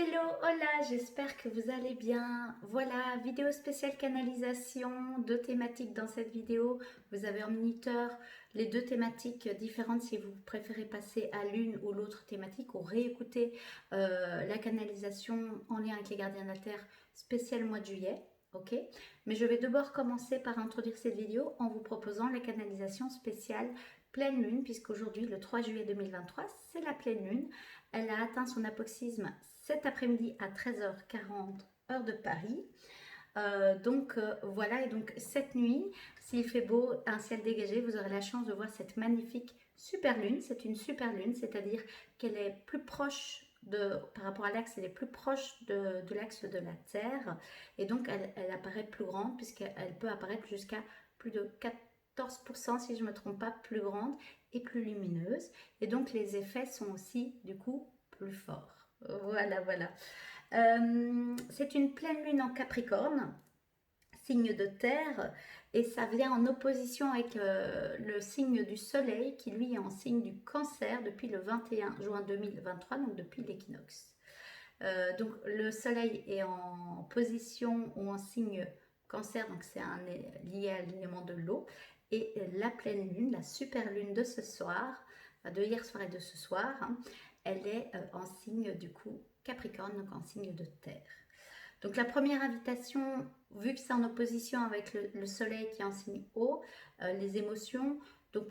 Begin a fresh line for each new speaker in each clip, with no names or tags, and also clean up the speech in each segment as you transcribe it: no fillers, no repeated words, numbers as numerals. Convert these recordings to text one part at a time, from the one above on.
Hello, hola, j'espère que vous allez bien. Voilà, vidéo spéciale canalisation, deux thématiques dans cette vidéo. Vous avez en minuteur les deux thématiques différentes si vous préférez passer à l'une ou l'autre thématique ou réécouter la canalisation en lien avec les gardiens de la Terre spécial mois de juillet. Ok, mais je vais d'abord commencer par introduire cette vidéo en vous proposant la canalisation spéciale pleine lune, puisqu'aujourd'hui, le 3 juillet 2023, c'est la pleine lune. Elle a atteint son apoxysme cet après-midi à 13h40 heure de Paris. Voilà, et donc cette nuit, s'il fait beau, un ciel dégagé, vous aurez la chance de voir cette magnifique super lune. C'est une super lune, c'est-à-dire qu'elle est plus proche par rapport à l'axe, elle est plus proche de l'axe de la Terre, et donc elle apparaît plus grande, puisqu'elle peut apparaître jusqu'à plus de 14%, si je ne me trompe pas, plus grande et plus lumineuse, et donc les effets sont aussi du coup plus forts. Voilà, voilà. C'est une pleine lune en Capricorne, signe de terre, et ça vient en opposition avec le signe du soleil qui lui est en signe du cancer depuis le 21 juin 2023, donc depuis l'équinoxe. Donc le soleil est en position ou en signe cancer, donc c'est lié à l'élément de l'eau, et la pleine lune, la super lune de ce soir, de hier soir et de ce soir, hein, elle est en signe du coup Capricorne, donc en signe de terre. Donc la première invitation, vu que c'est en opposition avec le soleil qui est en signe eau, les émotions, donc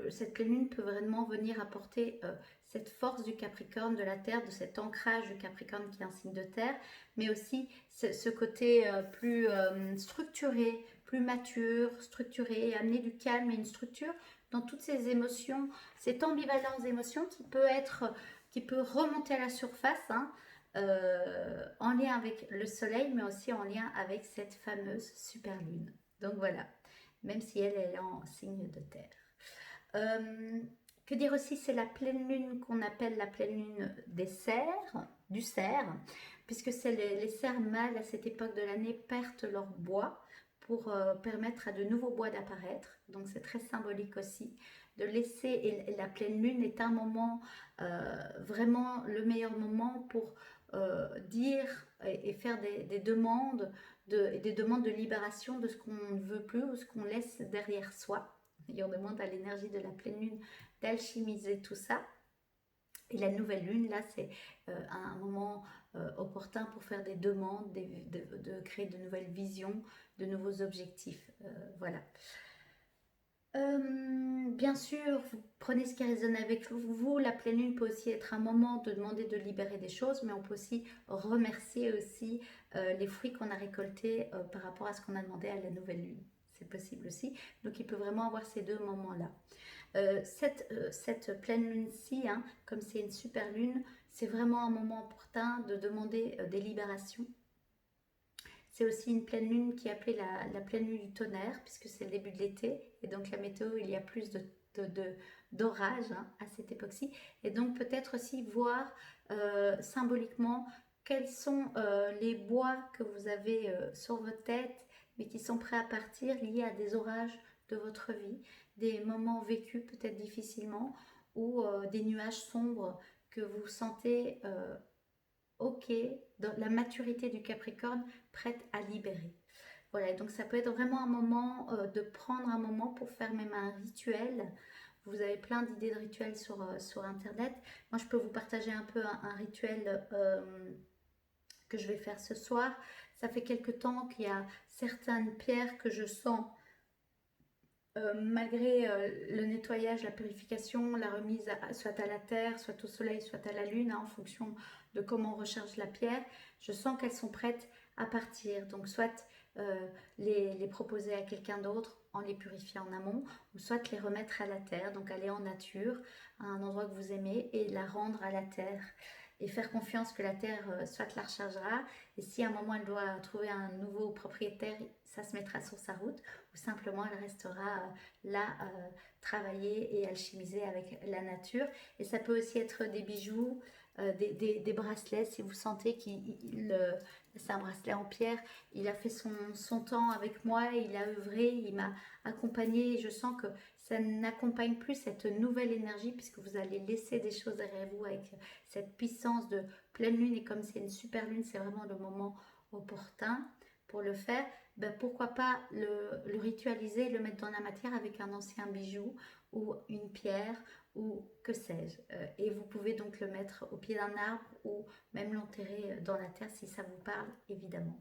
cette pleine lune peut vraiment venir apporter cette force du Capricorne, de la terre, de cet ancrage du Capricorne qui est un signe de terre, mais aussi ce côté plus structuré, plus mature, structuré, amener du calme et une structure dans toutes ces émotions, cette ambivalence d'émotions qui peut remonter à la surface, hein, en lien avec le soleil, mais aussi en lien avec cette fameuse super lune. Donc voilà, même si elle est en signe de terre. Que dire aussi, c'est la pleine lune qu'on appelle la pleine lune des cerfs, du cerf, puisque c'est les cerfs mâles à cette époque de l'année perdent leur bois pour permettre à de nouveaux bois d'apparaître. Donc c'est très symbolique aussi de laisser, et la pleine lune est un moment, vraiment le meilleur moment pour dire et faire des demandes des demandes de libération de ce qu'on ne veut plus ou ce qu'on laisse derrière soi. Et on demande à l'énergie de la pleine lune d'alchimiser tout ça. Et la nouvelle lune, là, c'est un moment opportun pour faire des demandes, de créer de nouvelles visions, de nouveaux objectifs. Voilà. Bien sûr, vous prenez ce qui résonne avec vous. La pleine lune peut aussi être un moment de demander de libérer des choses, mais on peut aussi remercier aussi les fruits qu'on a récoltés par rapport à ce qu'on a demandé à la nouvelle lune. C'est possible aussi. Donc il peut vraiment avoir ces deux moments-là. Cette pleine lune-ci, hein, comme c'est une super lune, c'est vraiment un moment opportun de demander des libérations. C'est aussi une pleine lune qui est appelée la pleine lune du tonnerre, puisque c'est le début de l'été, et donc la météo, il y a plus d'orage, hein, à cette époque-ci. Et donc peut-être aussi voir symboliquement quels sont les bois que vous avez sur votre tête, mais qui sont prêts à partir, liés à des orages de votre vie, des moments vécus peut-être difficilement, ou des nuages sombres que vous sentez ok, dans la maturité du Capricorne, prête à libérer. Voilà, donc ça peut être vraiment un moment de prendre un moment pour faire même un rituel. Vous avez plein d'idées de rituels sur Internet. Moi, je peux vous partager un peu un rituel que je vais faire ce soir. Ça fait quelque temps qu'il y a certaines pierres que je sens malgré le nettoyage, la purification, la remise soit à la terre, soit au soleil, soit à la lune, hein, en fonction de comment on recharge la pierre, je sens qu'elles sont prêtes à partir. Donc soit les proposer à quelqu'un d'autre en les purifiant en amont, ou soit les remettre à la terre, donc aller en nature, à un endroit que vous aimez, et la rendre à la terre. Et faire confiance que la terre soit la rechargera, et si à un moment elle doit trouver un nouveau propriétaire, ça se mettra sur sa route, ou simplement elle restera là, travailler et alchimiser avec la nature. Et ça peut aussi être des bijoux, des bracelets, si vous sentez c'est un bracelet en pierre, il a fait son temps avec moi, il a œuvré, il m'a accompagné, et je sens que ça n'accompagne plus cette nouvelle énergie puisque vous allez laisser des choses derrière vous avec cette puissance de pleine lune. Et comme c'est une super lune, c'est vraiment le moment opportun pour le faire. Ben pourquoi pas le ritualiser, le mettre dans la matière avec un ancien bijou ou une pierre ou que sais-je. Et vous pouvez donc le mettre au pied d'un arbre ou même l'enterrer dans la terre si ça vous parle, évidemment.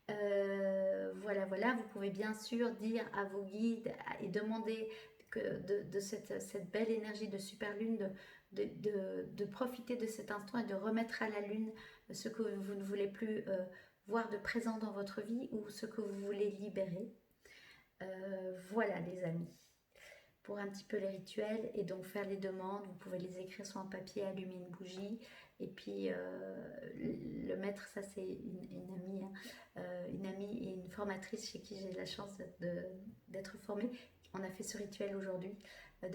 Voilà, voilà, vous pouvez bien sûr dire à vos guides et demander que de cette belle énergie de super lune de profiter de cet instant et de remettre à la lune ce que vous ne voulez plus voir de présent dans votre vie ou ce que vous voulez libérer. Voilà les amis, pour un petit peu les rituels et donc faire les demandes, vous pouvez les écrire sur un papier, allumer une bougie et puis le mettre, ça c'est une amie, hein, une amie et une formatrice chez qui j'ai la chance d'être formée. On a fait ce rituel aujourd'hui,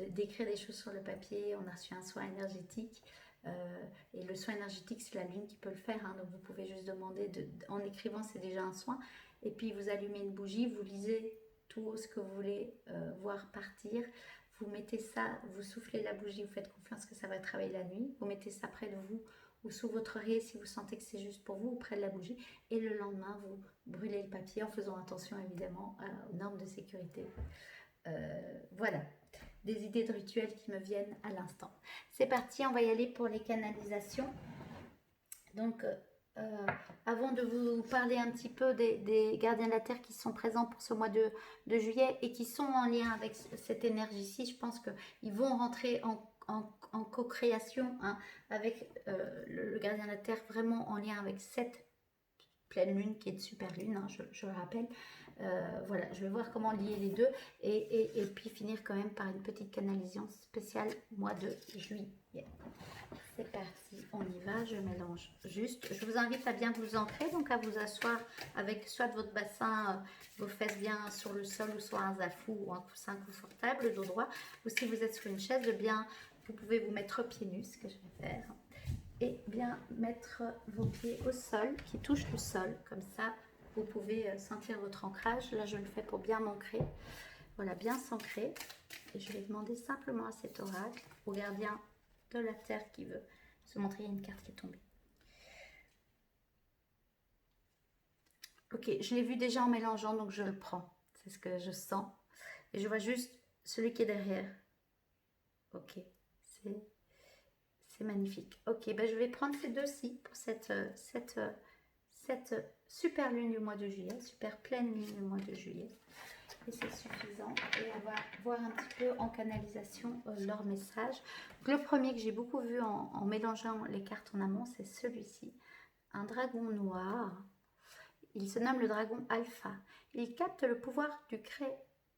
d'écrire des choses sur le papier, on a reçu un soin énergétique. Et le soin énergétique, c'est la lune qui peut le faire, hein, donc vous pouvez juste demander, en écrivant c'est déjà un soin, et puis vous allumez une bougie, vous lisez tout ce que vous voulez voir partir, vous mettez ça, vous soufflez la bougie, vous faites confiance que ça va travailler la nuit, vous mettez ça près de vous ou sous votre oreiller si vous sentez que c'est juste pour vous, ou près de la bougie, et le lendemain vous brûlez le papier en faisant attention évidemment aux normes de sécurité. Voilà, des idées de rituels qui me viennent à l'instant. C'est parti, on va y aller pour les canalisations. Donc, avant de vous parler un petit peu des gardiens de la Terre qui sont présents pour ce mois de juillet et qui sont en lien avec cette énergie-ci, je pense qu'ils vont rentrer en co-création, hein, avec le gardien de la Terre, vraiment en lien avec cette pleine lune qui est de super lune, hein, je le rappelle. Voilà, je vais voir comment lier les deux et puis finir quand même par une petite canalisation spéciale mois de juillet. C'est parti, on y va, je mélange juste. Je vous invite à bien vous ancrer, donc à vous asseoir avec soit votre bassin, vos fesses bien sur le sol ou soit un zafou ou un coussin confortable, dos droit. Ou si vous êtes sur une chaise, bien, vous pouvez vous mettre pieds nus, ce que je vais faire. Et bien mettre vos pieds au sol, qui touchent le sol, comme ça vous pouvez sentir votre ancrage. Là je le fais pour bien m'ancrer, voilà, bien s'ancrer. Et je vais demander simplement à cet oracle, au gardien de la Terre qui veut se montrer. Il y a une carte qui est tombée. Ok, je l'ai vu déjà en mélangeant, donc je le prends, c'est ce que je sens. Et je vois juste celui qui est derrière. Ok, c'est magnifique. Ok, ben je vais prendre ces deux-ci pour cette super lune du mois de juillet, super pleine lune du mois de juillet. Et c'est suffisant. Et on va voir un petit peu en canalisation leur message. Donc, le premier que j'ai beaucoup vu en mélangeant les cartes en amont, c'est celui-ci. Un dragon noir. Il se nomme le dragon alpha. Il capte le pouvoir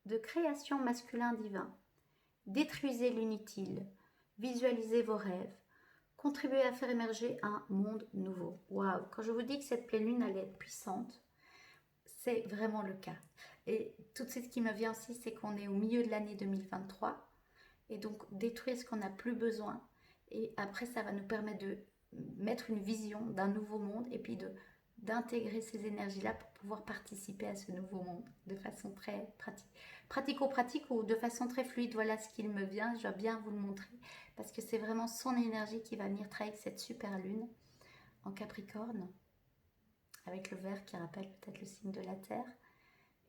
de création masculin divin. Détruisez l'inutile. Visualisez vos rêves. Contribuez à faire émerger un monde nouveau. Waouh! Quand je vous dis que cette pleine lune allait être puissante, c'est vraiment le cas. Et tout de suite, ce qui me vient aussi, c'est qu'on est au milieu de l'année 2023. Et donc, détruire ce qu'on n'a plus besoin. Et après, ça va nous permettre de mettre une vision d'un nouveau monde et puis d'intégrer ces énergies-là pour pouvoir participer à ce nouveau monde de façon très pratico-pratique ou de façon très fluide. Voilà ce qu'il me vient. Je dois bien vous le montrer parce que c'est vraiment son énergie qui va venir travailler avec cette super lune en Capricorne, avec le vert qui rappelle peut-être le signe de la Terre.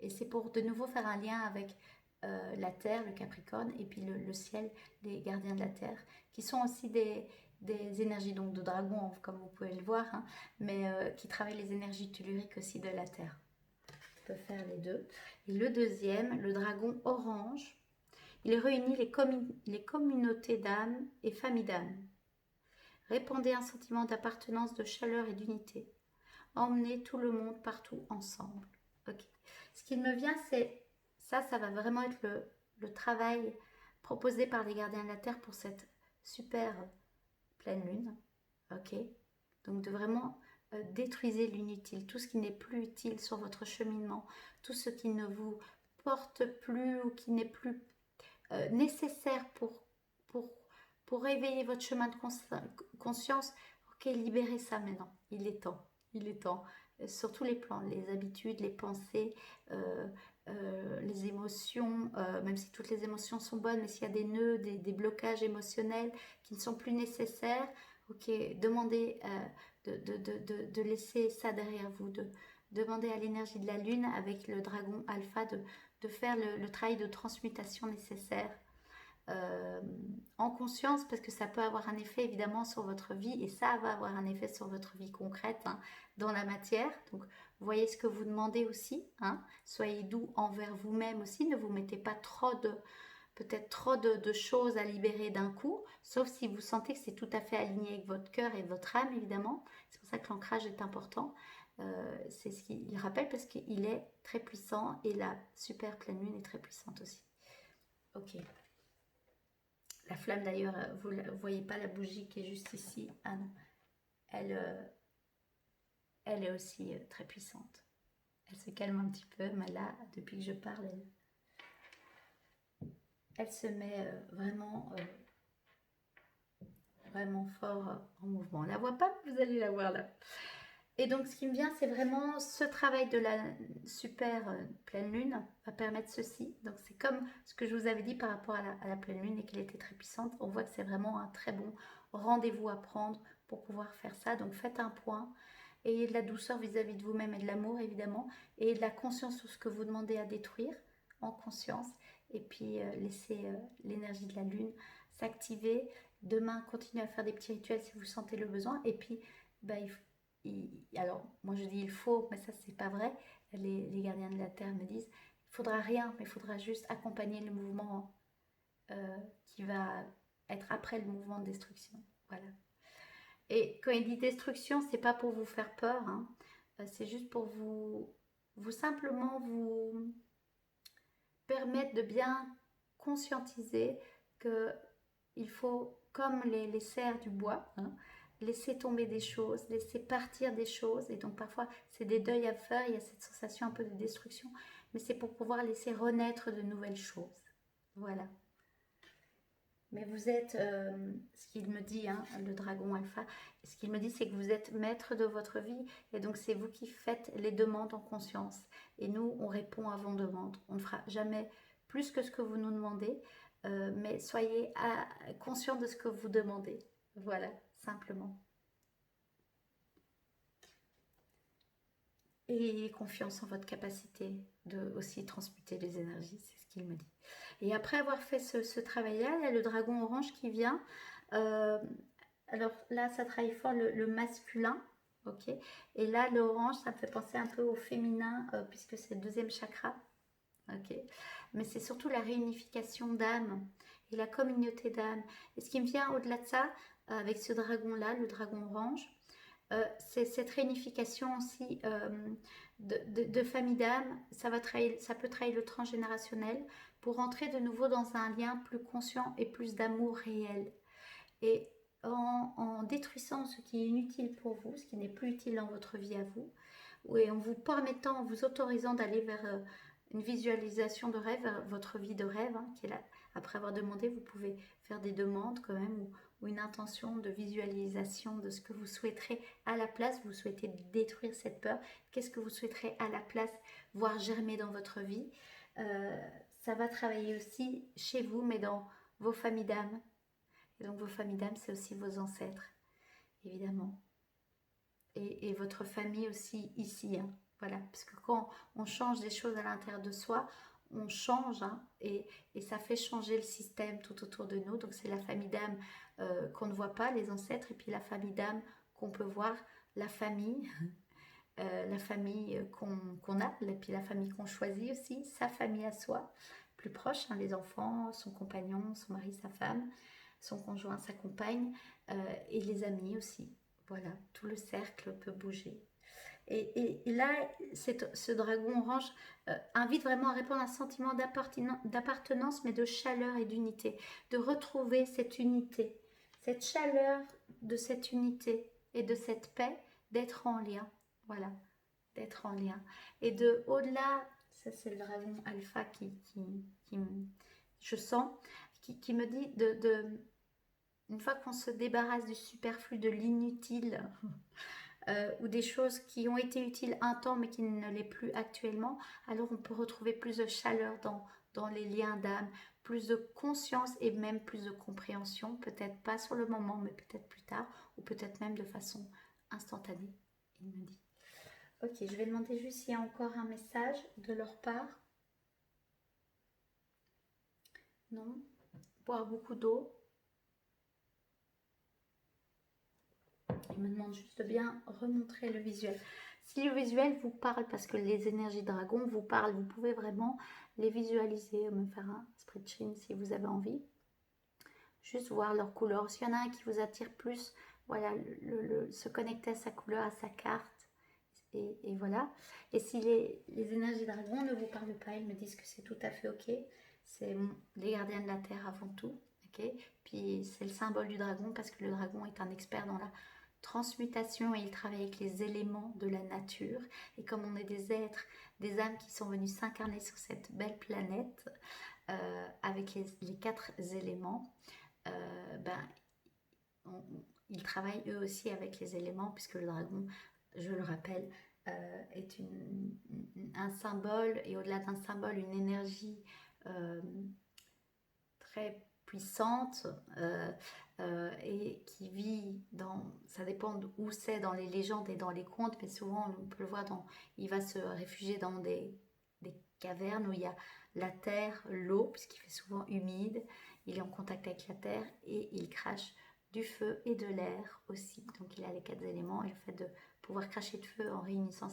Et c'est pour de nouveau faire un lien avec la Terre, le Capricorne, et puis le ciel, les gardiens de la Terre, qui sont aussi des énergies donc de dragon, comme vous pouvez le voir, hein, mais qui travaillent les énergies telluriques aussi de la Terre. On peut faire les deux. Et le deuxième, le dragon orange, il réunit les communautés d'âmes et familles d'âmes. Répandez un sentiment d'appartenance, de chaleur et d'unité. Emmenez tout le monde partout ensemble. Ok. Ce qui me vient, c'est ça va vraiment être le travail proposé par les gardiens de la Terre pour cette super pleine lune. Ok. Donc de vraiment détruire l'inutile, tout ce qui n'est plus utile sur votre cheminement, tout ce qui ne vous porte plus ou qui n'est plus nécessaire pour réveiller votre chemin de conscience. Ok, libérez ça maintenant. Il est temps. Il est temps. Sur tous les plans, les habitudes, les pensées, les émotions, même si toutes les émotions sont bonnes, mais s'il y a des nœuds, des blocages émotionnels qui ne sont plus nécessaires, ok, demandez de laisser ça derrière vous, de demander à l'énergie de la lune avec le dragon alpha de faire le travail de transmutation nécessaire euh, en conscience, parce que ça peut avoir un effet évidemment sur votre vie, et ça va avoir un effet sur votre vie concrète, hein, dans la matière. Donc voyez ce que vous demandez aussi, hein. Soyez doux envers vous-même aussi, ne vous mettez pas peut-être trop de choses à libérer d'un coup, sauf si vous sentez que c'est tout à fait aligné avec votre cœur et votre âme, évidemment. C'est pour ça que l'ancrage est important. C'est ce qu'il rappelle, parce qu'il est très puissant, et la super pleine lune est très puissante aussi. Ok. La flamme d'ailleurs, vous ne voyez pas la bougie qui est juste ici. Ah non, elle est aussi très puissante. Elle se calme un petit peu, mais là, depuis que je parle, elle se met vraiment fort en mouvement. On ne la voit pas, vous allez la voir là. Et donc, ce qui me vient, c'est vraiment ce travail de la super pleine lune va permettre ceci. Donc, c'est comme ce que je vous avais dit par rapport à la pleine lune et qu'elle était très puissante. On voit que c'est vraiment un très bon rendez-vous à prendre pour pouvoir faire ça. Donc, faites un point. Ayez de la douceur vis-à-vis de vous-même et de l'amour, évidemment. Et de la conscience sur ce que vous demandez à détruire, en conscience. Et puis, laissez l'énergie de la lune s'activer. Demain, continuez à faire des petits rituels si vous sentez le besoin. Et puis, alors, moi je dis il faut, mais ça c'est pas vrai. Les gardiens de la terre me disent il faudra rien, mais il faudra juste accompagner le mouvement qui va être après le mouvement de destruction. Voilà. Et quand il dit destruction, c'est pas pour vous faire peur, hein. C'est juste pour vous simplement vous permettre de bien conscientiser que il faut, comme les serres du bois, hein, laisser tomber des choses, laisser partir des choses. Et donc parfois, c'est des deuils à faire, il y a cette sensation un peu de destruction, mais c'est pour pouvoir laisser renaître de nouvelles choses. Voilà. Mais vous êtes, ce qu'il me dit, hein, le dragon alpha, ce qu'il me dit, c'est que vous êtes maître de votre vie, et donc c'est vous qui faites les demandes en conscience. Et nous, on répond à vos demandes. On ne fera jamais plus que ce que vous nous demandez, mais soyez conscient de ce que vous demandez. Voilà, simplement. Et ayez confiance en votre capacité de aussi transmuter les énergies, c'est ce qu'il me dit. Et après avoir fait ce travail-là, il y a le dragon orange qui vient. Alors là, ça travaille fort le masculin, ok. Et là, l'orange, ça me fait penser un peu au féminin, puisque c'est le deuxième chakra, ok. Mais c'est surtout la réunification d'âme et la communauté d'âme. Et ce qui me vient au-delà de ça, avec ce dragon-là, le dragon orange, c'est cette réunification aussi de famille d'âme. Ça peut trahir le transgénérationnel pour entrer de nouveau dans un lien plus conscient et plus d'amour réel. Et en détruisant ce qui est inutile pour vous, ce qui n'est plus utile dans votre vie à vous, et en vous permettant, en vous autorisant d'aller vers une visualisation de rêve, vers votre vie de rêve, hein, qui est là. Après avoir demandé, vous pouvez faire des demandes quand même, ou une intention de visualisation de ce que vous souhaiterez à la place. Vous souhaitez détruire cette peur. Qu'est-ce que vous souhaiterez à la place voir germer dans votre vie? Ça va travailler aussi chez vous, mais dans vos familles d'âme. Et donc vos familles d'âme, c'est aussi vos ancêtres, évidemment. Et votre famille aussi ici, hein. Voilà, parce que quand on change des choses à l'intérieur de soi, on change, hein, et ça fait changer le système tout autour de nous. Donc c'est la famille d'âme qu'on ne voit pas, les ancêtres, et puis la famille d'âme qu'on peut voir, la famille, la famille qu'on a, et puis la famille qu'on choisit aussi, sa famille à soi, plus proche, hein, les enfants, son compagnon, son mari, sa femme, son conjoint, sa compagne, et les amis aussi. Voilà, tout le cercle peut bouger. Et là, ce dragon orange invite vraiment à répondre à un sentiment d'appartenance, mais de chaleur et d'unité. De retrouver cette unité, cette chaleur de cette unité et de cette paix, d'être en lien. Voilà, d'être en lien. Et de au-delà, ça c'est le dragon alpha je sens, qui me dit une fois qu'on se débarrasse du superflu, de l'inutile, ou des choses qui ont été utiles un temps mais qui ne l'est plus actuellement, alors on peut retrouver plus de chaleur dans les liens d'âme, plus de conscience et même plus de compréhension, peut-être pas sur le moment, mais peut-être plus tard, ou peut-être même de façon instantanée, il me dit. Ok, je vais demander juste s'il y a encore un message de leur part. Non. Boire beaucoup d'eau. Il me demande juste de bien remontrer le visuel. Si le visuel vous parle, parce que les énergies dragon vous parlent, vous pouvez vraiment les visualiser, me faire un spreadsheet si vous avez envie. Juste voir leur couleur. S'il y en a un qui vous attire plus, voilà, se connecter à sa couleur, à sa carte. Et voilà. Et si les énergies dragon ne vous parlent pas, ils me disent que c'est tout à fait ok. C'est les gardiens de la terre avant tout. Okay. Puis c'est le symbole du dragon parce que le dragon est un expert dans la transmutation et il travaille avec les éléments de la nature. Et comme on est des êtres, des âmes qui sont venus s'incarner sur cette belle planète avec les 4 éléments, ils travaillent eux aussi avec les éléments puisque le dragon, je le rappelle, est un symbole et au-delà d'un symbole, une énergie très puissante et qui vit dans, ça dépend où c'est dans les légendes et dans les contes, mais souvent on peut le voir il va se réfugier dans des cavernes où il y a la terre, l'eau, puisqu'il fait souvent humide, il est en contact avec la terre et il crache du feu et de l'air aussi. Donc il a les 4 éléments et le fait de pouvoir cracher de feu en réunissant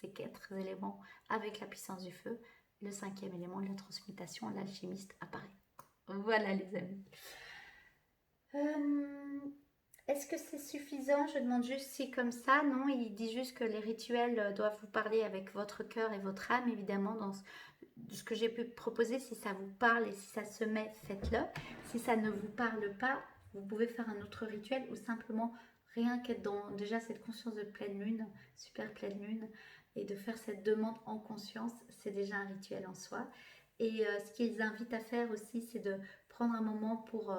ces 4 éléments avec la puissance du feu, le 5e élément de la transmutation, l'alchimiste apparaît. Voilà les amis. Est-ce que c'est suffisant? Je demande juste si comme ça, non, il dit juste que les rituels doivent vous parler avec votre cœur et votre âme, évidemment, dans ce que j'ai pu proposer. Si ça vous parle et si ça se met, faites-le. Si ça ne vous parle pas, vous pouvez faire un autre rituel ou simplement rien qu'être dans déjà cette conscience de pleine lune, super pleine lune, et de faire cette demande en conscience, c'est déjà un rituel en soi. Et ce qu'ils invitent à faire aussi, c'est de prendre un moment pour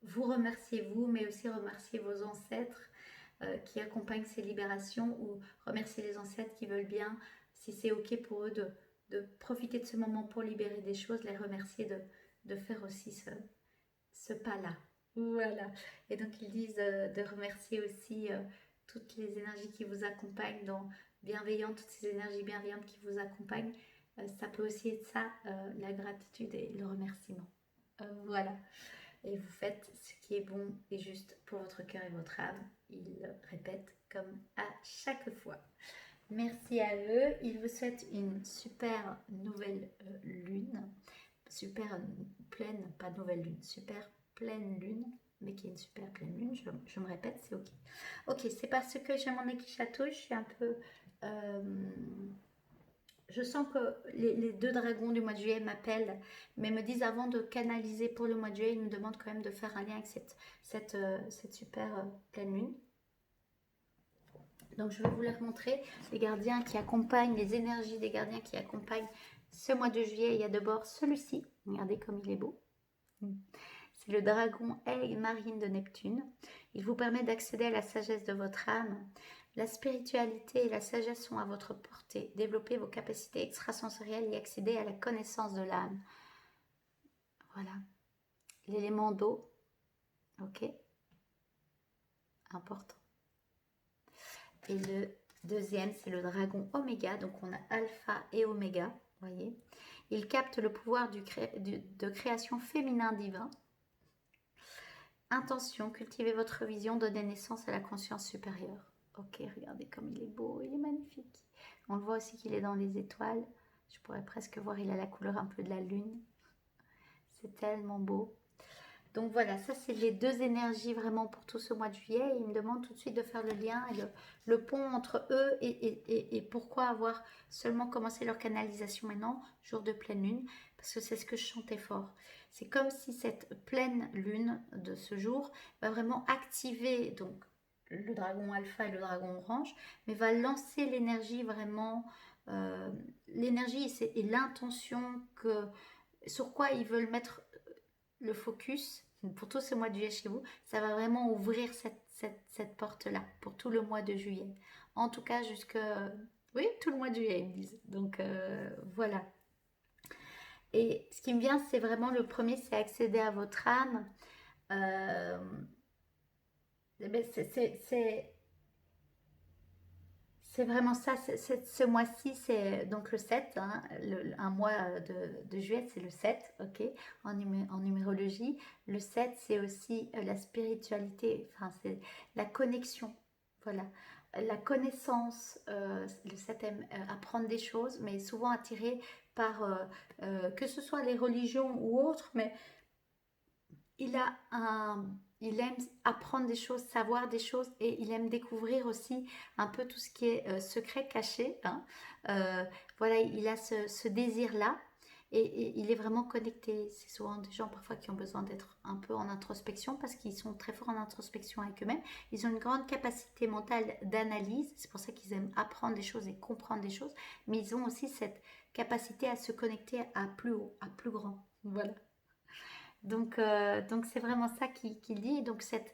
vous remercier vous, mais aussi remercier vos ancêtres qui accompagnent ces libérations ou remercier les ancêtres qui veulent bien, si c'est ok pour eux de profiter de ce moment pour libérer des choses, les remercier de faire aussi ce pas-là. Voilà. Et donc ils disent de remercier aussi toutes les énergies qui vous accompagnent, bienveillantes, toutes ces énergies bienveillantes qui vous accompagnent. Ça peut aussi être ça, la gratitude et le remerciement. Voilà. Et vous faites ce qui est bon et juste pour votre cœur et votre âme. Ils répètent comme à chaque fois. Merci à eux. Ils vous souhaitent une super nouvelle lune. Super pleine, pas nouvelle lune, super pleine lune, mais qui est une super pleine lune. Je me répète, c'est ok. Ok, c'est parce que j'ai mon nez qui chatouille. Je suis un peu... je sens que les 2 dragons du mois de juillet m'appellent, mais me disent avant de canaliser pour le mois de juillet, ils me demandent quand même de faire un lien avec cette super pleine lune. Donc je vais vous les remontrer, les gardiens qui accompagnent, les énergies des gardiens qui accompagnent ce mois de juillet. Il y a d'abord celui-ci, regardez comme il est beau. C'est le dragon aigle marine de Neptune. Il vous permet d'accéder à la sagesse de votre âme. La spiritualité et la sagesse sont à votre portée. Développez vos capacités extrasensorielles et accédez à la connaissance de l'âme. Voilà. L'élément d'eau. Ok. Important. Et le deuxième, c'est le dragon oméga. Donc on a alpha et oméga. Voyez. Il capte le pouvoir de création féminin divin. Intention, cultivez votre vision, donnez naissance à la conscience supérieure. Ok, regardez comme il est beau, il est magnifique. On le voit aussi qu'il est dans les étoiles. Je pourrais presque voir, il a la couleur un peu de la lune. C'est tellement beau. Donc voilà, ça c'est les 2 énergies vraiment pour tout ce mois de juillet. Il me demande tout de suite de faire le lien et le pont entre eux et pourquoi avoir seulement commencé leur canalisation maintenant, jour de pleine lune, parce que c'est ce que je chantais fort. C'est comme si cette pleine lune de ce jour va vraiment activer donc le dragon alpha et le dragon orange, mais va lancer l'énergie vraiment, l'énergie et l'intention sur quoi ils veulent mettre le focus pour tout ce mois de juillet chez vous, ça va vraiment ouvrir cette porte-là pour tout le mois de juillet. En tout cas, oui, tout le mois de juillet, ils me disent. Donc, voilà. Et ce qui me vient, c'est vraiment le premier, c'est accéder à votre âme. Euh, eh ben, c'est vraiment ça. Ce mois-ci, c'est donc le 7, hein, un mois de juillet, c'est le 7, ok, en numérologie. Le 7, c'est aussi la spiritualité, enfin, c'est la connexion. Voilà. La connaissance, le 7 aime apprendre des choses, mais souvent attiré par que ce soit les religions ou autres, mais il a un, il aime apprendre des choses, savoir des choses et il aime découvrir aussi un peu tout ce qui est secret caché, hein. Euh, voilà, il a ce désir-là et il est vraiment connecté. C'est souvent des gens parfois qui ont besoin d'être un peu en introspection parce qu'ils sont très forts en introspection avec eux-mêmes. Ils ont une grande capacité mentale d'analyse, c'est pour ça qu'ils aiment apprendre des choses et comprendre des choses, mais ils ont aussi cette capacité à se connecter à plus haut, à plus grand. Voilà. Donc c'est vraiment ça qu'il dit. Donc cette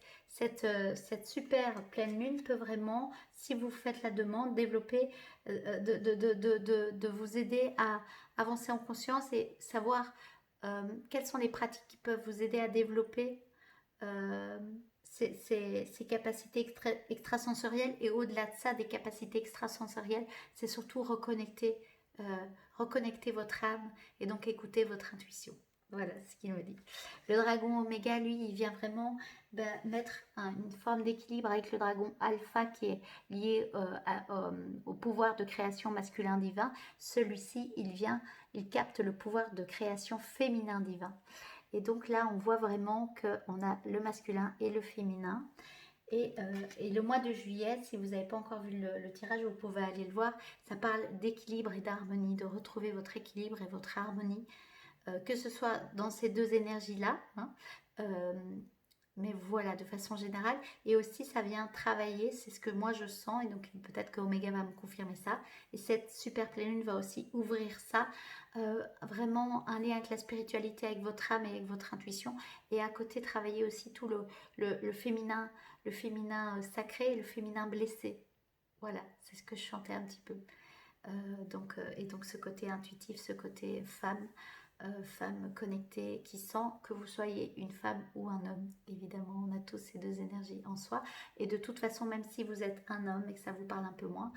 super pleine lune peut vraiment, si vous faites la demande, développer, de vous aider à avancer en conscience et savoir quelles sont les pratiques qui peuvent vous aider à développer euh, ces capacités extrasensorielles. Et au-delà de ça, des capacités extrasensorielles, c'est surtout euh, reconnecter votre âme et donc écouter votre intuition. Voilà ce qu'il me dit. Le dragon oméga, lui, il vient vraiment mettre une forme d'équilibre avec le dragon alpha qui est lié au pouvoir de création masculin divin. Celui-ci, il capte le pouvoir de création féminin divin. Et donc là, on voit vraiment qu'on a le masculin et le féminin. Et le mois de juillet, si vous n'avez pas encore vu le tirage, vous pouvez aller le voir. Ça parle d'équilibre et d'harmonie, de retrouver votre équilibre et votre harmonie, que ce soit dans ces deux énergies-là, hein, euh, mais voilà, de façon générale. Et aussi, ça vient travailler, c'est ce que moi je sens, et donc peut-être que Omega va me confirmer ça. Et cette super pleine lune va aussi ouvrir ça, vraiment un lien avec la spiritualité, avec votre âme et avec votre intuition. Et à côté, travailler aussi tout le féminin, le féminin sacré et le féminin blessé. Voilà, c'est ce que je chantais un petit peu. Et donc ce côté intuitif, ce côté femme connectée qui sent que vous soyez une femme ou un homme. Évidemment, on a tous ces deux énergies en soi. Et de toute façon, même si vous êtes un homme et que ça vous parle un peu moins,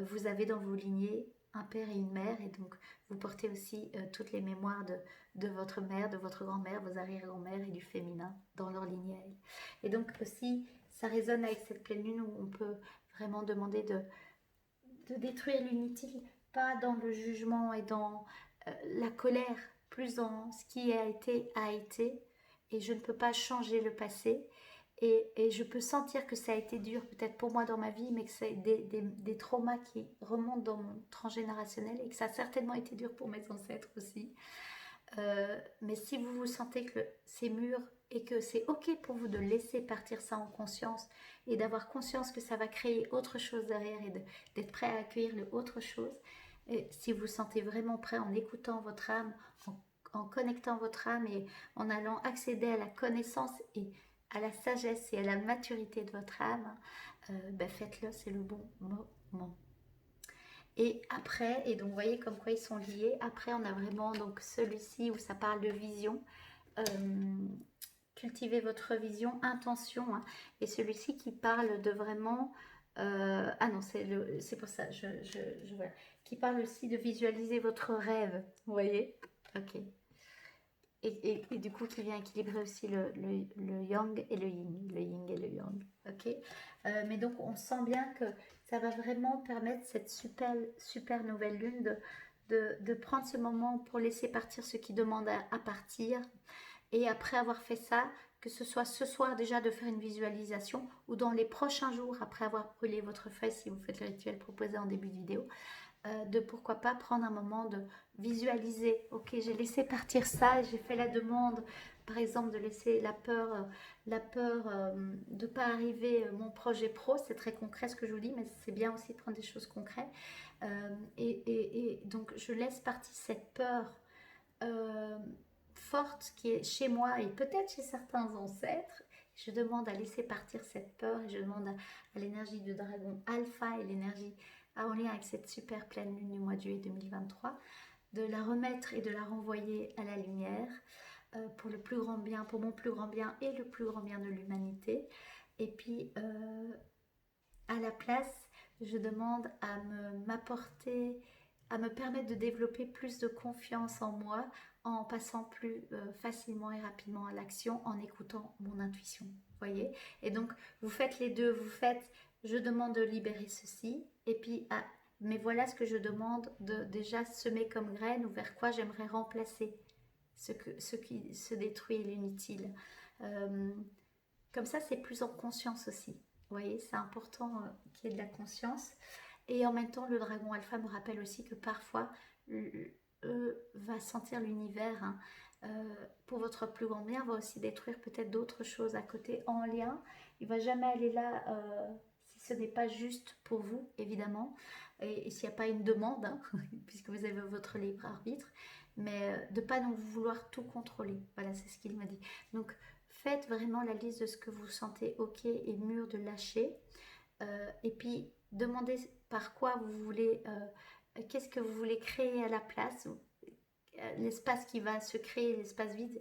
vous avez dans vos lignées un père et une mère. Et donc, vous portez aussi toutes les mémoires de votre mère, de votre grand-mère, vos arrière-grand-mères et du féminin dans leur lignée à elle. Et donc aussi, ça résonne avec cette pleine lune où on peut vraiment demander de détruire l'inutile, pas dans le jugement et dans la colère, plus dans ce qui a été, et je ne peux pas changer le passé. Et je peux sentir que ça a été dur, peut-être pour moi dans ma vie, mais que c'est des traumas qui remontent dans mon transgénérationnel et que ça a certainement été dur pour mes ancêtres aussi. Mais si vous vous sentez que c'est mûr et que c'est ok pour vous de laisser partir ça en conscience et d'avoir conscience que ça va créer autre chose derrière et d'être prêt à accueillir le autre chose, et si vous vous sentez vraiment prêt en écoutant votre âme, en connectant votre âme et en allant accéder à la connaissance et à la sagesse et à la maturité de votre âme, faites-le, c'est le bon moment. Et après, et donc vous voyez comme quoi ils sont liés, après on a vraiment donc celui-ci où ça parle de vision, euh, cultivez votre vision, intention, hein, et celui-ci qui parle de vraiment, ah non c'est pour ça, voilà, qui parle aussi de visualiser votre rêve, vous voyez, ok. Et du coup, qui vient équilibrer aussi le yang et le yin, le yin et le yang, ok. Mais donc, on sent bien que ça va vraiment permettre cette super nouvelle lune de prendre ce moment pour laisser partir ce qui demande à partir. Et après avoir fait ça, que ce soit ce soir déjà de faire une visualisation ou dans les prochains jours après avoir brûlé votre feuille si vous faites le rituel proposé en début de vidéo, de pourquoi pas prendre un moment de visualiser. Ok, j'ai laissé partir ça, j'ai fait la demande, par exemple, de laisser la peur de ne pas arriver mon projet pro. C'est très concret ce que je vous dis, mais c'est bien aussi de prendre des choses concrètes. Et donc, je laisse partir cette peur forte qui est chez moi et peut-être chez certains ancêtres. Je demande à laisser partir cette peur et je demande à l'énergie du dragon alpha et l'énergie en lien avec cette super pleine lune du mois de juillet 2023 de la remettre et de la renvoyer à la lumière pour le plus grand bien, pour mon plus grand bien et le plus grand bien de l'humanité. Et puis à la place, je demande à m'apporter, à me permettre de développer plus de confiance en moi en passant plus facilement et rapidement à l'action, en écoutant mon intuition. Voyez. Et donc, vous faites les deux. Vous faites, je demande de libérer ceci, et puis, mais voilà ce que je demande de déjà semer comme graine ou vers quoi j'aimerais remplacer ce qui se détruit et l'inutile. Comme ça, c'est plus en conscience aussi. Vous voyez, c'est important qu'il y ait de la conscience. Et en même temps, le dragon alpha me rappelle aussi que parfois, va sentir l'univers, hein, pour votre plus grand bien, va aussi détruire peut-être d'autres choses à côté en lien. Il ne va jamais aller là si ce n'est pas juste pour vous, évidemment, et s'il n'y a pas une demande, hein, puisque vous avez votre libre arbitre, mais de ne pas non vouloir tout contrôler. Voilà, c'est ce qu'il me dit. Donc, faites vraiment la liste de ce que vous sentez ok et mûr de lâcher. Et puis, demandez par quoi vous voulez, qu'est-ce que vous voulez créer à la place, l'espace qui va se créer, l'espace vide,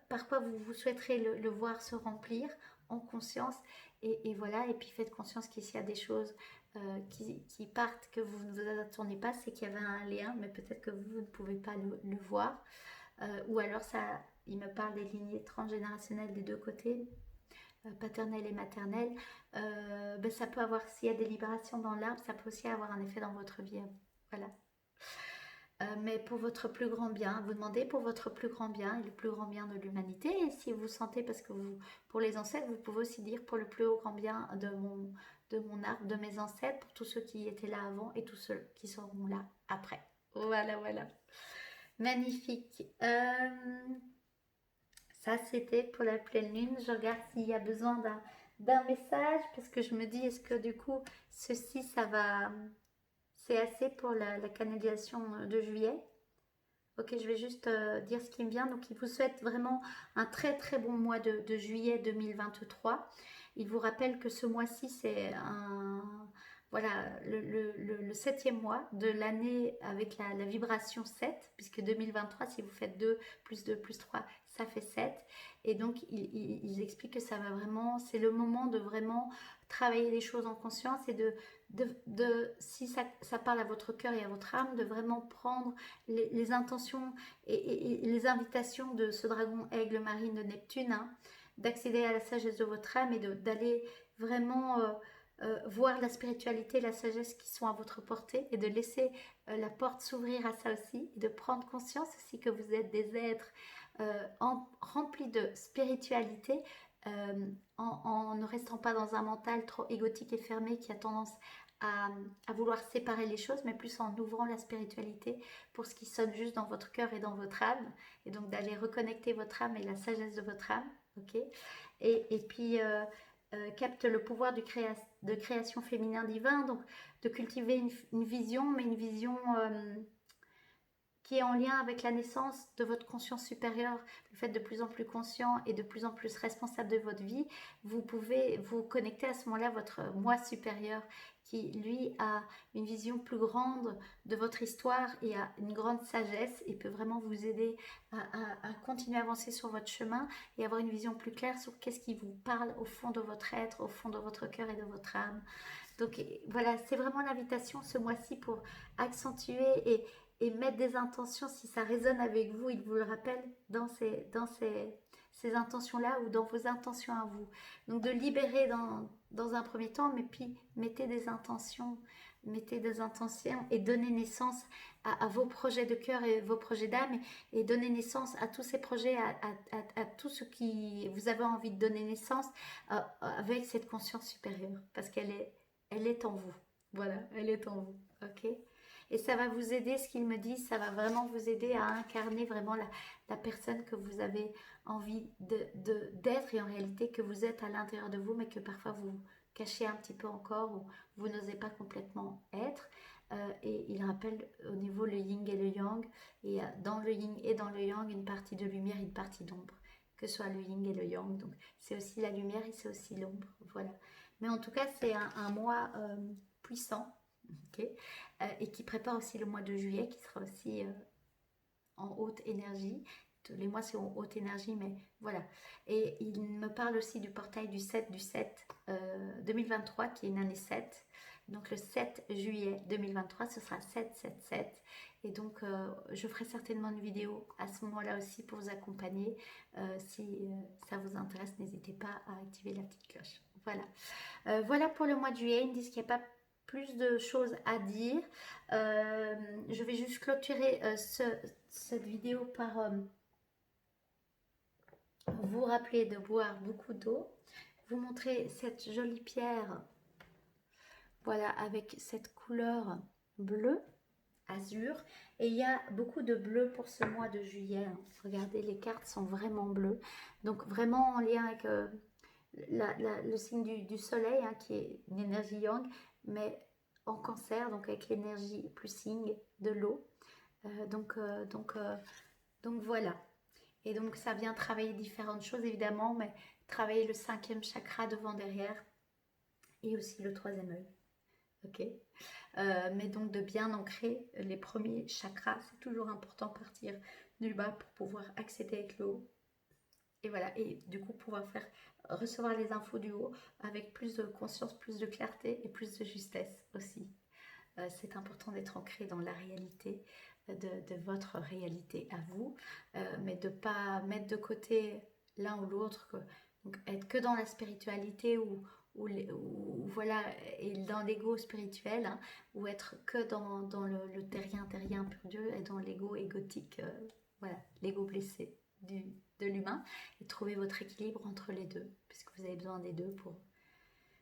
par quoi vous souhaiterez le voir se remplir en conscience. Et voilà, et puis faites conscience qu'il y a des choses qui partent, que vous ne vous attendez pas, c'est qu'il y avait un lien, mais peut-être que vous ne pouvez pas le voir. Ou alors, il me parle des lignées transgénérationnelles des deux côtés, paternelle et maternelle. Ça peut avoir, s'il y a des libérations dans l'arbre, ça peut aussi avoir un effet dans votre vie. Voilà. Mais pour votre plus grand bien, vous demandez pour votre plus grand bien et le plus grand bien de l'humanité. Et si vous sentez, parce que pour les ancêtres, vous pouvez aussi dire pour le plus grand bien de mon arbre, de mes ancêtres, pour tous ceux qui étaient là avant et tous ceux qui seront là après. Voilà, voilà. Magnifique. Ça, c'était pour la pleine lune. Je regarde s'il y a besoin d'un message, parce que je me dis, est-ce que du coup, ceci, ça va... C'est assez pour la canalisation de juillet. Ok, je vais juste dire ce qui me vient. Donc, il vous souhaite vraiment un très très bon mois de juillet 2023. Il vous rappelle que ce mois-ci, c'est voilà, le 7e mois de l'année avec la vibration 7, puisque 2023, si vous faites 2 plus 2 plus 3, ça fait 7. Et donc, ils expliquent que ça va vraiment, c'est le moment de vraiment travailler les choses en conscience et si ça parle à votre cœur et à votre âme, de vraiment prendre les intentions et les invitations de ce dragon aigle marine de Neptune, hein, d'accéder à la sagesse de votre âme et d'aller vraiment voir la spiritualité et la sagesse qui sont à votre portée et de laisser la porte s'ouvrir à ça aussi et de prendre conscience aussi que vous êtes des êtres remplis de spiritualité, en ne restant pas dans un mental trop égotique et fermé qui a tendance à vouloir séparer les choses, mais plus en ouvrant la spiritualité pour ce qui sonne juste dans votre cœur et dans votre âme, et donc d'aller reconnecter votre âme et la sagesse de votre âme, ok. Et puis capte le pouvoir de création féminin divin, donc de cultiver une vision, mais une vision qui est en lien avec la naissance de votre conscience supérieure, le fait de plus en plus conscient et de plus en plus responsable de votre vie. Vous pouvez vous connecter à ce moment-là à votre moi supérieur qui, lui, a une vision plus grande de votre histoire et a une grande sagesse et peut vraiment vous aider à continuer à avancer sur votre chemin et avoir une vision plus claire sur qu'est-ce qui vous parle au fond de votre être, au fond de votre cœur et de votre âme. Donc voilà, c'est vraiment l'invitation ce mois-ci pour accentuer et mettre des intentions, si ça résonne avec vous, il vous le rappelle dans ces intentions-là ou dans vos intentions à vous. Donc de libérer dans un premier temps, mais puis mettez des intentions et donnez naissance à vos projets de cœur et vos projets d'âme et donnez naissance à tous ces projets, à tout ce qui vous avez envie de donner naissance avec cette conscience supérieure, parce qu'elle est en vous. Voilà, elle est en vous, ok ? Et ça va vous aider, ce qu'il me dit, ça va vraiment vous aider à incarner vraiment la personne que vous avez envie d'être et en réalité que vous êtes à l'intérieur de vous, mais que parfois vous cachez un petit peu encore ou vous n'osez pas complètement être. Et il rappelle au niveau le yin et le yang, et dans le yin et dans le yang, une partie de lumière, une partie d'ombre, que ce soit le yin et le yang. Donc c'est aussi la lumière et c'est aussi l'ombre, voilà. Mais en tout cas, c'est un mois puissant, ok, et qui prépare aussi le mois de juillet, qui sera aussi en haute énergie. Tous les mois, c'est en haute énergie, mais voilà. Et il me parle aussi du portail du 7 du 7 2023, qui est une année 7. Donc le 7 juillet 2023, ce sera 777. Et donc, je ferai certainement une vidéo à ce moment-là aussi pour vous accompagner. Si ça vous intéresse, n'hésitez pas à activer la petite cloche. Voilà. Voilà pour le mois de juillet. Ils me disent qu'il n'y a pas plus de choses à dire. Je vais juste clôturer cette vidéo par vous rappeler de boire beaucoup d'eau. Vous montrer cette jolie pierre, voilà, avec cette couleur bleue, azur. Et il y a beaucoup de bleu pour ce mois de juillet. Regardez, les cartes sont vraiment bleues. Donc vraiment en lien avec le signe du soleil, hein, qui est une énergie yang, mais en cancer, donc avec l'énergie plus signe de l'eau. Donc voilà. Et donc ça vient travailler différentes choses évidemment, mais travailler le 5e chakra devant, derrière, et aussi le 3e œil. Ok, mais donc de bien ancrer les premiers chakras, c'est toujours important, partir du bas pour pouvoir accéder avec le haut. Et voilà, et du coup pouvoir recevoir les infos du haut avec plus de conscience, plus de clarté et plus de justesse aussi. C'est important d'être ancré dans la réalité, de votre réalité à vous, mais de ne pas mettre de côté l'un ou l'autre, donc être que dans la spiritualité ou voilà, et dans l'ego spirituel, hein, ou être que dans le terrien pur Dieu, et dans l'ego égotique, voilà, l'ego blessé de l'humain, et trouver votre équilibre entre les deux, puisque vous avez besoin des deux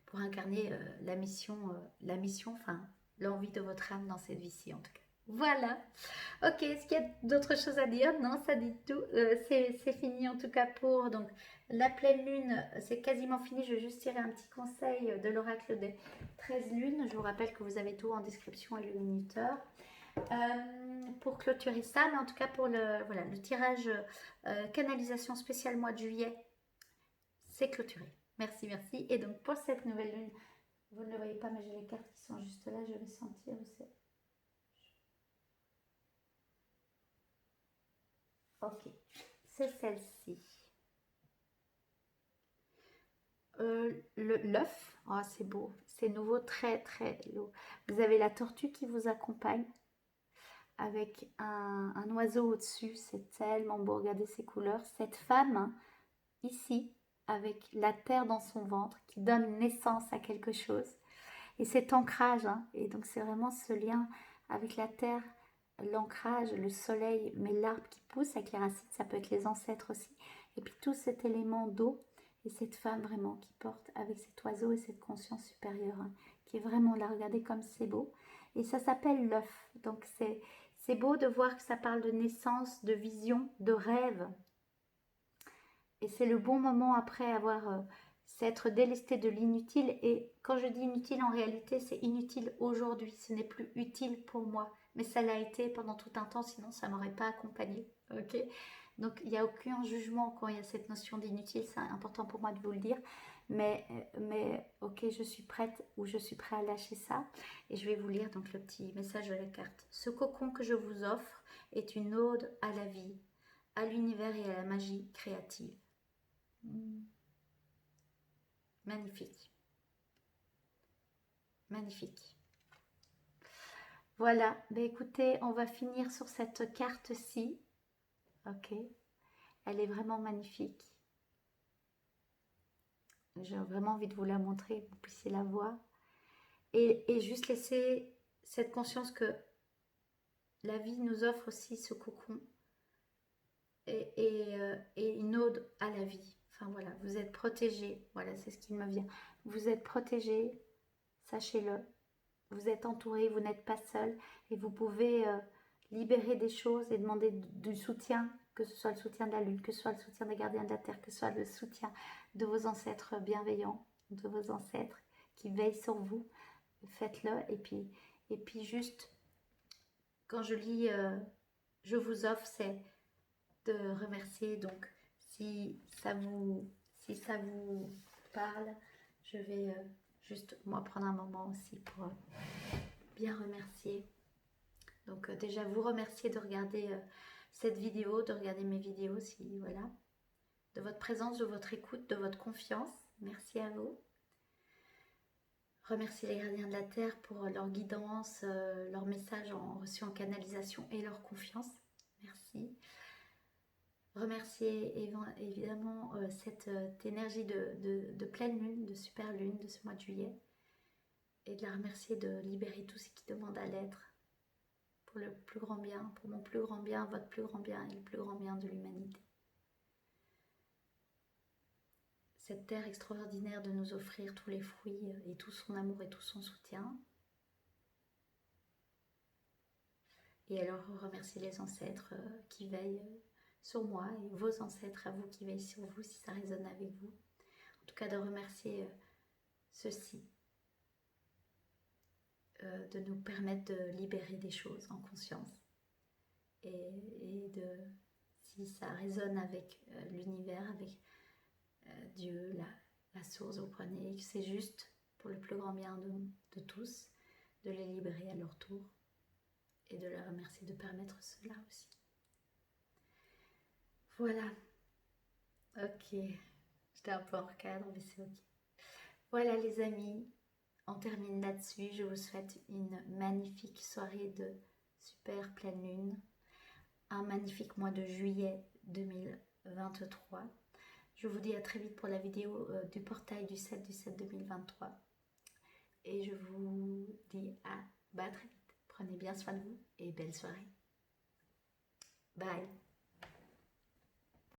pour incarner la mission, enfin l'envie de votre âme dans cette vie-ci en tout cas. Voilà. Ok, est-ce qu'il y a d'autres choses à dire? Non, ça dit tout. C'est fini en tout cas pour donc la pleine lune. C'est quasiment fini. Je vais juste tirer un petit conseil de l'oracle des 13 lunes. Je vous rappelle que vous avez tout en description et le minuteur. Pour clôturer ça, mais en tout cas pour le tirage canalisation spécial mois de juillet, c'est clôturé. Merci, merci. Et donc pour cette nouvelle lune, vous ne le voyez pas, mais j'ai les cartes qui sont juste là. Je vais sentir où c'est. Ok, c'est celle-ci. L'œuf, oh, c'est beau, c'est nouveau, très très beau. Vous avez la tortue qui vous accompagne avec un oiseau au-dessus, c'est tellement beau, regardez ces couleurs. Cette femme, hein, ici, avec la terre dans son ventre, qui donne naissance à quelque chose. Et cet ancrage, hein, et donc c'est vraiment ce lien avec la terre, l'ancrage, le soleil, mais l'arbre qui pousse avec les racines, ça peut être les ancêtres aussi. Et puis tout cet élément d'eau, et cette femme vraiment qui porte avec cet oiseau et cette conscience supérieure, hein, qui est vraiment là, regardez comme c'est beau. Et ça s'appelle l'œuf, donc c'est beau de voir que ça parle de naissance, de vision, de rêve. Et c'est le bon moment après avoir s'être délesté de l'inutile. Et quand je dis inutile, en réalité, c'est inutile aujourd'hui. Ce n'est plus utile pour moi. Mais ça l'a été pendant tout un temps, sinon ça ne m'aurait pas accompagné. Ok, donc il n'y a aucun jugement quand il y a cette notion d'inutile. C'est important pour moi de vous le dire. Mais ok, je suis prête ou je suis prêt à lâcher ça. Et je vais vous lire donc le petit message de la carte. Ce cocon que je vous offre est une ode à la vie, à l'univers et à la magie créative. Magnifique. Magnifique. Voilà, ben écoutez, on va finir sur cette carte-ci. Ok, elle est vraiment magnifique. J'ai vraiment envie de vous la montrer, que vous puissiez la voir. Et juste laisser cette conscience que la vie nous offre aussi ce cocon et une ode à la vie. Enfin voilà, vous êtes protégés. Voilà, c'est ce qui me vient. Vous êtes protégés, sachez-le. vous êtes entouré, vous n'êtes pas seul et vous pouvez libérer des choses et demander du soutien, que ce soit le soutien de la lune, que ce soit le soutien des gardiens de la terre, que ce soit le soutien de vos ancêtres bienveillants, de vos ancêtres qui veillent sur vous. Faites-le et puis juste quand je lis je vous offre, c'est de remercier. Donc si ça vous parle, je vais juste moi prendre un moment aussi pour bien remercier. Donc déjà vous remercier de regarder cette vidéo, de regarder mes vidéos, si voilà, de votre présence, de votre écoute, de votre confiance. Merci à vous. Remercier les gardiens de la terre pour leur guidance, leur message reçu en canalisation et leur confiance. Merci. Remercier évidemment cette énergie de pleine lune, de super lune de ce mois de juillet. Et de la remercier de libérer tout ce qui demande à l'être pour le plus grand bien, pour mon plus grand bien, votre plus grand bien et le plus grand bien de l'humanité. Cette terre extraordinaire de nous offrir tous les fruits et tout son amour et tout son soutien. Et alors remercier les ancêtres qui veillent sur moi et vos ancêtres à vous qui veillent sur vous si ça résonne avec vous. En tout cas de remercier ceux-ci, de nous permettre de libérer des choses en conscience. Et de, si ça résonne avec l'univers, avec Dieu, la source, vous prenez, que c'est juste pour le plus grand bien de tous, de les libérer à leur tour et de leur remercier de permettre cela aussi. Voilà. Ok. J'étais un peu en recadre, mais c'est ok. Voilà les amis, on termine là-dessus. Je vous souhaite une magnifique soirée de super pleine lune, un magnifique mois de juillet 2023. Je vous dis à très vite pour la vidéo du portail du 7/7/2023. Et je vous dis à très vite. Prenez bien soin de vous et belle soirée. Bye.